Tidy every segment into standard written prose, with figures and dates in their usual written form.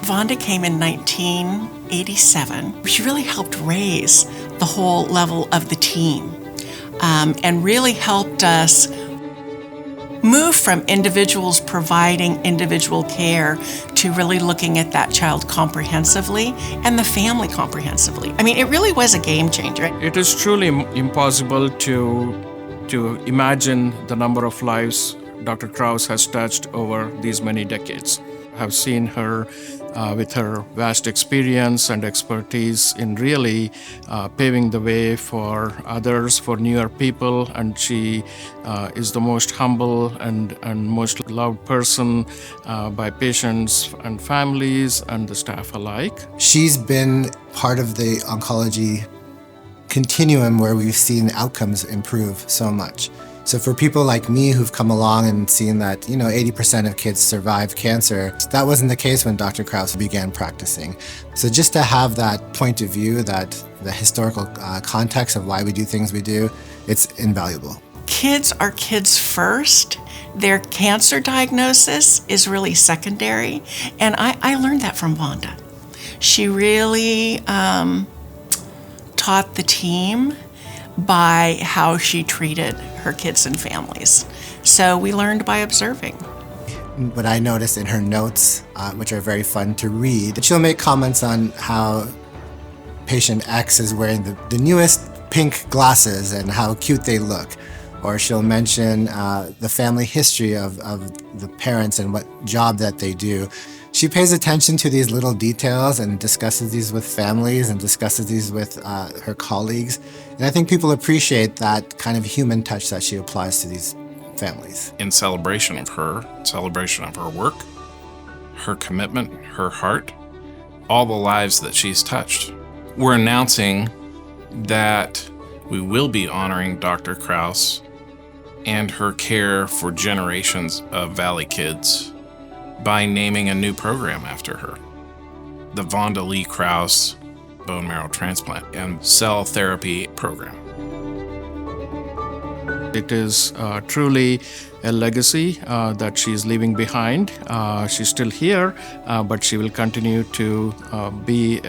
Vonda came in 1987. She really helped raise the whole level of the team and really helped us move from individuals providing individual care to really looking at that child comprehensively and the family comprehensively. I mean, it really was a game changer. It is truly impossible to imagine the number of lives Dr. Crouse has touched over these many decades. I have seen her with her vast experience and expertise in really paving the way for others, for newer people, and she is the most humble and most loved person by patients and families and the staff alike. She's been part of the oncology continuum where we've seen outcomes improve so much. So for people like me who've come along and seen that, 80% of kids survive cancer, that wasn't the case when Dr. Crouse began practicing. So just to have that point of view, the historical context of why we do things we do, it's invaluable. Kids are kids first. Their cancer diagnosis is really secondary. And I learned that from Vonda. She really taught the team by how she treated her kids and families. So we learned by observing. What I noticed in her notes, which are very fun to read, she'll make comments on how patient X is wearing the newest pink glasses and how cute they look. Or she'll mention the family history of the parents and what job that they do. She pays attention to these little details and discusses these with families and discusses these with her colleagues. And I think people appreciate that kind of human touch that she applies to these families. In celebration of her work, her commitment, her heart, all the lives that she's touched. We're announcing that we will be honoring Dr. Crouse and her care for generations of Valley kids by naming a new program after her, the Vonda Lee Crouse Bone Marrow Transplant and Cell Therapy Program. It is truly a legacy that she's leaving behind. She's still here, but she will continue to be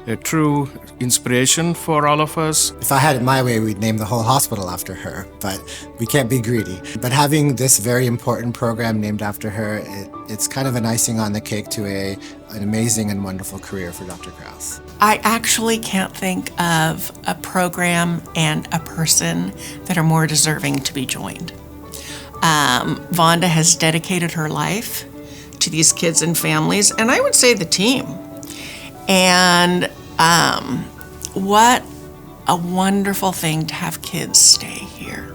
a true inspiration for all of us. If I had it my way, we'd name the whole hospital after her, but we can't be greedy. But having this very important program named after her, it's kind of an icing on the cake to an amazing and wonderful career for Dr. Crouse. I actually can't think of a program and a person that are more deserving to be joined. Vonda has dedicated her life to these kids and families, and I would say the team. And what a wonderful thing to have kids stay here,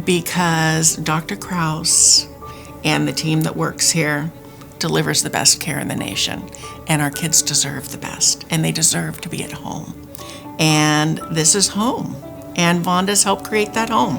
because Dr. Crouse and the team that works here delivers the best care in the nation, and our kids deserve the best, and they deserve to be at home. And this is home, and Vonda's helped create that home.